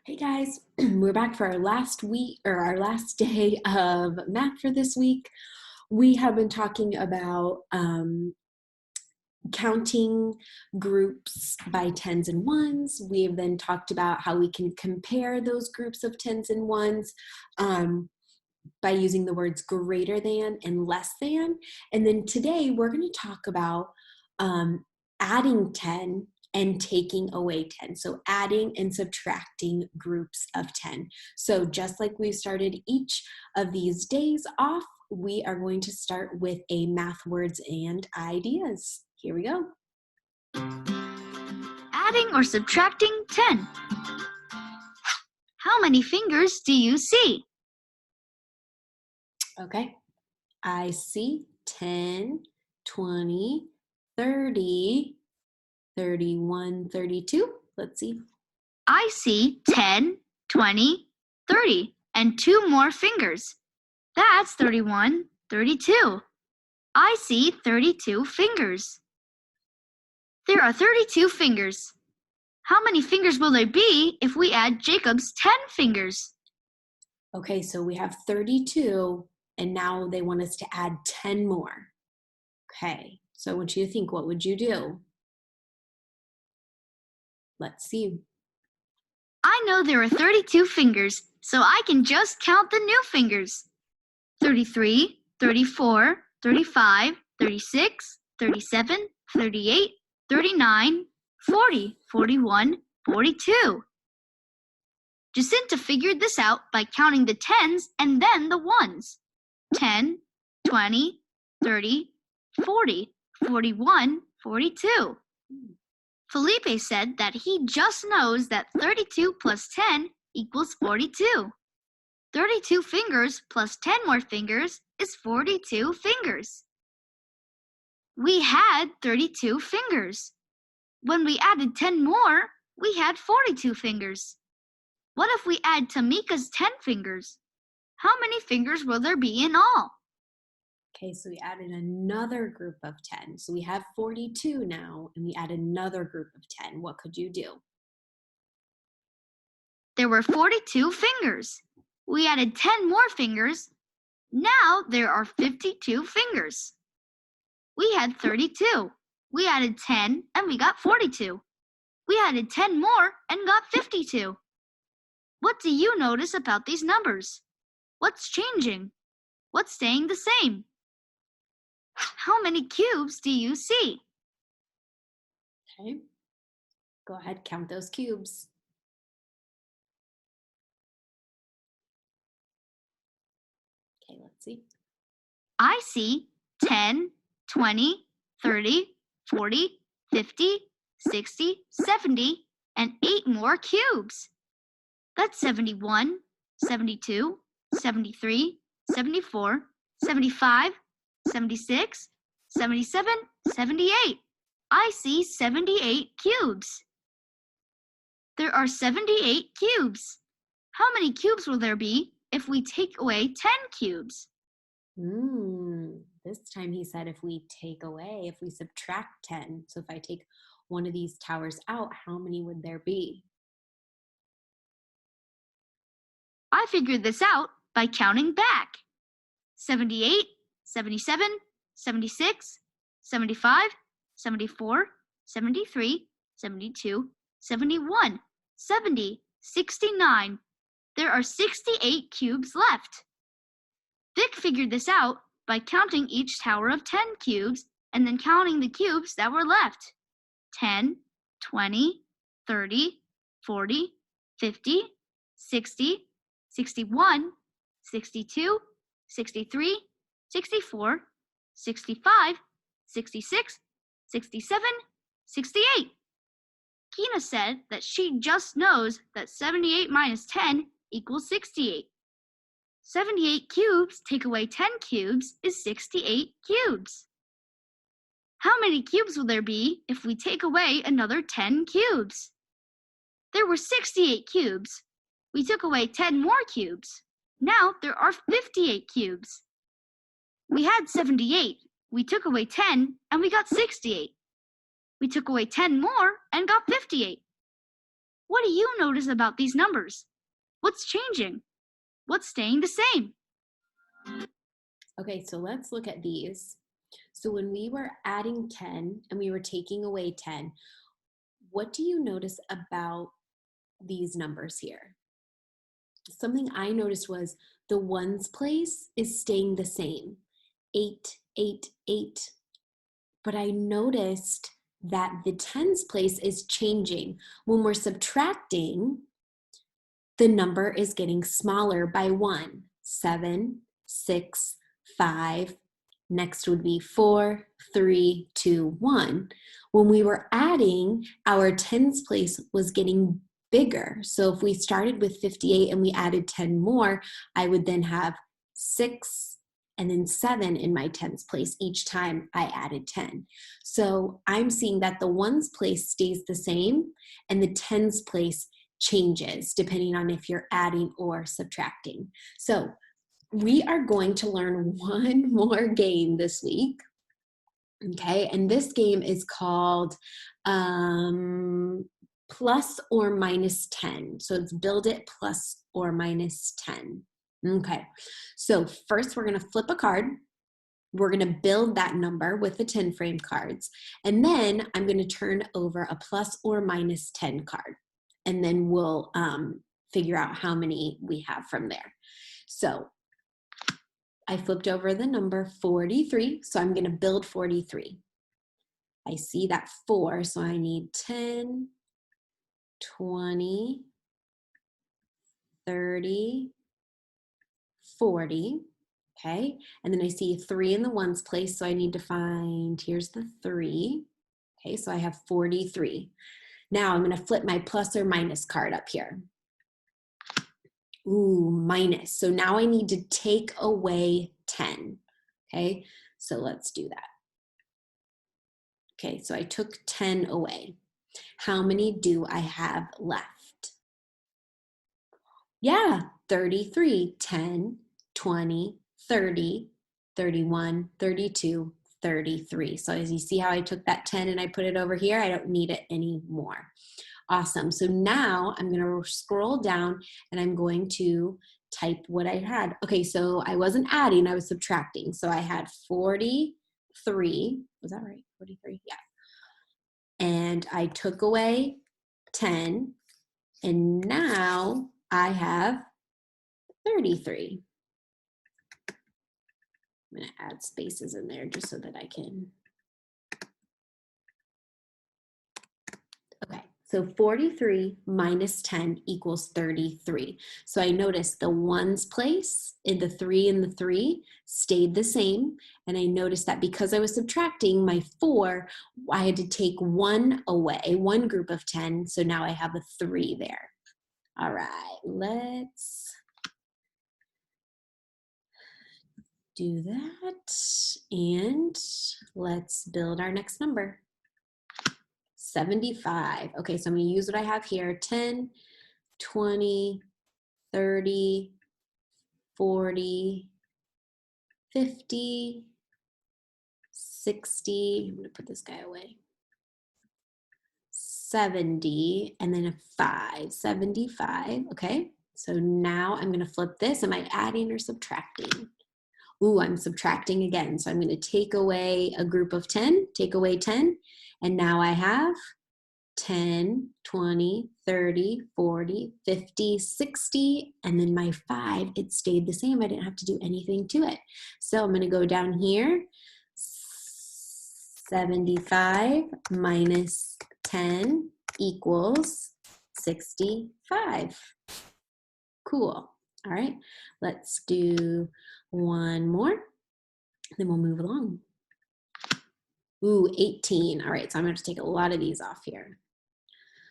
Hey guys, we're back for our last week or our last day of math for this week. We have been talking about counting groups by tens and ones. We have then talked about how we can compare those groups of tens and ones by using the words greater than and less than. And then today we're going to talk about adding 10 and taking away 10. So adding and subtracting groups of 10. So just like we started each of these days off, we are going to start with a math words and ideas. Here we go. Adding or subtracting 10. How many fingers do you see? Okay, I see 10, 20, 30, 31, 32. Let's see. I see 10, 20, 30, and 2 more fingers. That's 31, 32. I see 32 fingers. There are 32 fingers. How many fingers will there be if we add Jacob's 10 fingers? Okay, so we have 32, and now they want us to add 10 more. Okay, so I want you to think, what would you do? Let's see. I know there are 32 fingers, so I can just count the new fingers. 33, 34, 35, 36, 37, 38, 39, 40, 41, 42. Jacinta figured this out by counting the tens and then the ones. 10, 20, 30, 40, 41, 42. Felipe said that he just knows that 32 plus 10 equals 42. 32 fingers plus 10 more fingers is 42 fingers. We had 32 fingers. When we added 10 more, we had 42 fingers. What if we add Tamika's 10 fingers? How many fingers will there be in all? Okay, so we added another group of 10. So we have 42 now, and we add another group of 10. What could you do? There were 42 fingers. We added 10 more fingers. Now there are 52 fingers. We had 32. We added 10 and we got 42. We added 10 more and got 52. What do you notice about these numbers? What's changing? What's staying the same? How many cubes do you see? Okay, go ahead, count those cubes. Okay, let's see. I see 10, 20, 30, 40, 50, 60, 70, and 8 more cubes. That's 71, 72, 73, 74, 75, 76, 77, 78. I see 78 cubes. There are 78 cubes. How many cubes will there be if we take away 10 cubes? This time he said if we take away, if we subtract 10. So if I take one of these towers out, how many would there be? I figured this out by counting back. 78, 77, 76, 75, 74, 73, 72, 71, 70, 69. There are 68 cubes left. Vic figured this out by counting each tower of 10 cubes and then counting the cubes that were left. 10, 20, 30, 40, 50, 60, 61, 62, 63, 64, 65, 66, 67, 68. Kina said that she just knows that 78 minus 10 equals 68. 78 cubes take away 10 cubes is 68 cubes. How many cubes will there be if we take away another 10 cubes? There were 68 cubes. We took away 10 more cubes. Now there are 58 cubes. We had 78. We took away 10 and we got 68. We took away 10 more and got 58. What do you notice about these numbers? What's changing? What's staying the same? Okay, so let's look at these. So when we were adding 10 and we were taking away 10, what do you notice about these numbers here? Something I noticed was the ones place is staying the same, 8, 8, 8. But I noticed that the tens place is changing. When we're subtracting, the number is getting smaller by 1, 7, 6, 5. Next would be 4, 3, 2, 1. When we were adding, our tens place was getting bigger. So if we started with 58 and we added 10 more, I would then have 6 and then 7 in my tens place each time I added 10. So I'm seeing that the ones place stays the same and the tens place changes depending on if you're adding or subtracting. So we are going to learn one more game this week. Okay, and this game is called plus or minus 10. So it's build it plus or minus 10. Okay, so first we're going to flip a card. We're going to build that number with the 10 frame cards. And then I'm going to turn over a plus or minus 10 card. And then we'll figure out how many we have from there. So I flipped over the number 43. So I'm going to build 43. I see that 4, so I need 10, 20, 30, 40. Okay, and then I see 3 in the ones place, so I need to find, here's the 3. Okay, so I have 43. Now I'm going to flip my plus or minus card up here. Ooh, minus. So now I need to take away 10. Okay, so let's do that. Okay, so I took 10 away. How many do I have left? Yeah, 33, 10, 20, 30, 31, 32, 33. So as you see how I took that 10 and I put it over here, I don't need it anymore. Awesome. So now I'm going to scroll down and I'm going to type what I had. Okay, so I wasn't adding, I was subtracting. So I had 43. Was that right? 43? Yeah. And I took away 10. And now I have 33. I'm going to add spaces in there just so that I can. Okay, so 43 minus 10 equals 33. So I noticed the ones place in the 3 and the 3 stayed the same. And I noticed that because I was subtracting my 4, I had to take 1 away, one group of 10. So now I have a 3 there. All right, let's do that. And let's build our next number. 75. Okay, so I'm going to use what I have here. 10, 20, 30, 40, 50, 60. I'm going to put this guy away. 70, and then a 5. 75. Okay, so now I'm going to flip this. Am I adding or subtracting? Ooh, I'm subtracting again. So I'm going to take away a group of 10, take away 10, and now I have 10, 20, 30, 40, 50, 60, and then my 5, it stayed the same. I didn't have to do anything to it. So I'm going to go down here. 75 minus 10 equals 65. Cool. All right, let's do one more, then we'll move along. Ooh, 18. All right, so I'm going to take a lot of these off here.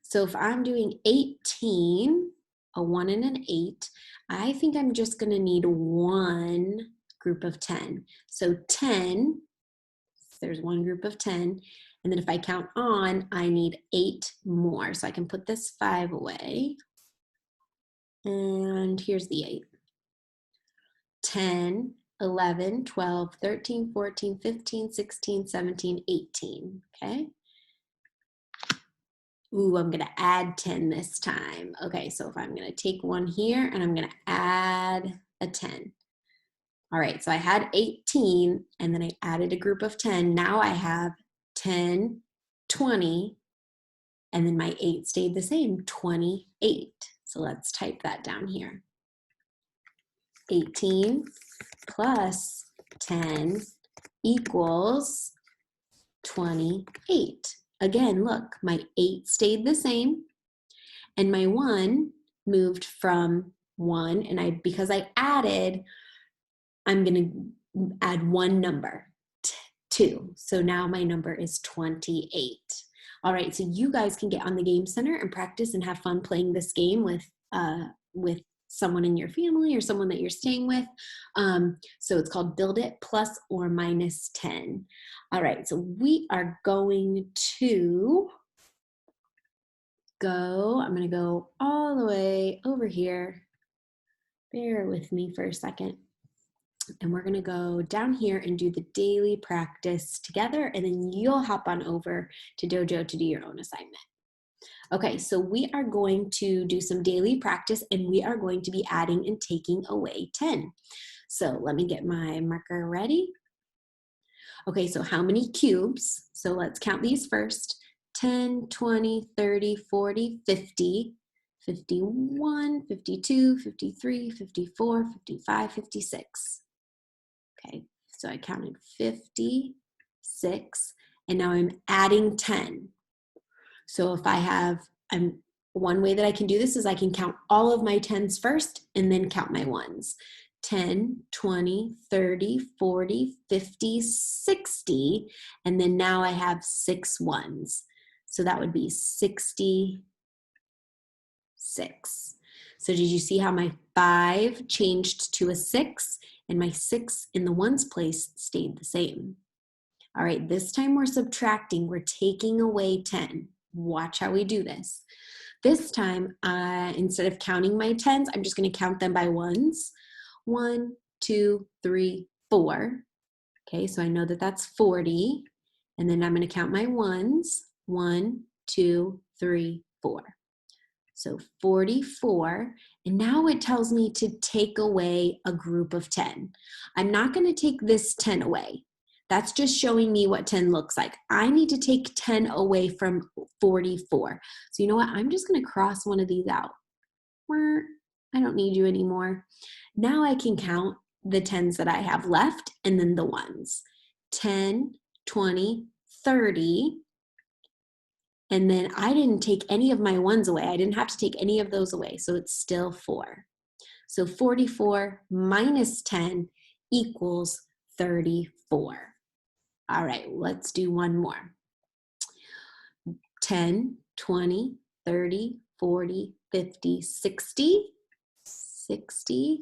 So if I'm doing 18, a 1 and an 8, I think I'm just going to need one group of 10. So 10, there's one group of 10. And then if I count on, I need 8 more. So I can put this 5 away. And here's the 8. 10, 11, 12, 13, 14, 15, 16, 17, 18. Okay. Ooh, I'm gonna add 10 this time. Okay, so if I'm gonna take one here and I'm gonna add a 10. All right, so I had 18 and then I added a group of 10. Now I have 10, 20, and then my 8 stayed the same, 28. So let's type that down here. 18 plus 10 equals 28. Again, look, my 8 stayed the same and my 1 moved from 1, and because I added, I'm going to add one number, 2. So now my number is 28. All right, so you guys can get on the Game Center and practice and have fun playing this game with someone in your family or someone that you're staying with. So it's called Build It Plus or Minus 10. All right, so we are going to I'm going to go all the way over here. Bear with me for a second. And we're going to go down here and do the daily practice together, and then you'll hop on over to Dojo to do your own assignment. Okay, so we are going to do some daily practice, and we are going to be adding and taking away 10. So let me get my marker ready. Okay, so how many cubes? So let's count these first. 10, 20, 30, 40, 50, 51, 52, 53, 54, 55, 56. Okay, so I counted 56, and now I'm adding 10. So if one way that I can do this is I can count all of my 10s first and then count my 1s. 10, 20, 30, 40, 50, 60, and then now I have 6 1s. So that would be 66. So did you see how my 5 changed to a 6 and my 6 in the 1s place stayed the same? All right, this time we're subtracting, we're taking away 10. Watch how we do this. This time, instead of counting my 10s, I'm just gonna count them by 1s. 1, 2, 3, 4. Okay, so I know that that's 40. And then I'm gonna count my 1s. 1, 2, 3, 4. So 44, and now it tells me to take away a group of 10. I'm not going to take this 10 away. That's just showing me what 10 looks like. I need to take 10 away from 44. So you know what? I'm just going to cross one of these out. I don't need you anymore. Now I can count the 10s that I have left and then the 1s. 10, 20, 30. And then I didn't take any of my 1s away. I didn't have to take any of those away. So it's still 4. So 44 minus 10 equals 34. All right, let's do one more. 10, 20, 30, 40, 50, 60. 60.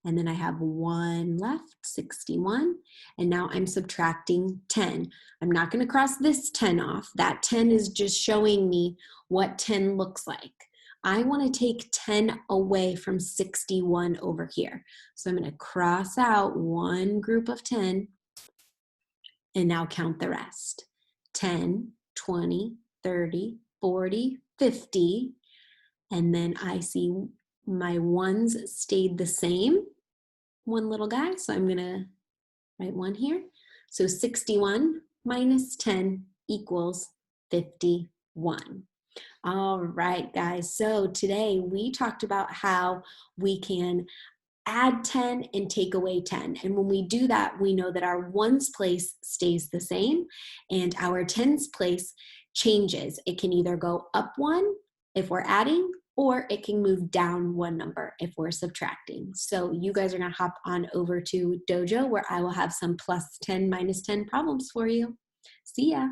And then I have 1 left, 61. And now I'm subtracting 10. I'm not going to cross this 10 off. That 10 is just showing me what 10 looks like. I want to take 10 away from 61 over here. So I'm going to cross out one group of 10 and now count the rest. 10, 20, 30, 40, 50. And then I see my 1s stayed the same, one little guy, so I'm gonna write 1 here. So 61 minus 10 equals 51. All right, guys, so today we talked about how we can add 10 and take away 10. And when we do that, we know that our 1s place stays the same and our 10s place changes. It can either go up 1 if we're adding, or it can move down 1 number if we're subtracting. So you guys are gonna hop on over to Dojo where I will have some plus 10, minus 10 problems for you. See ya.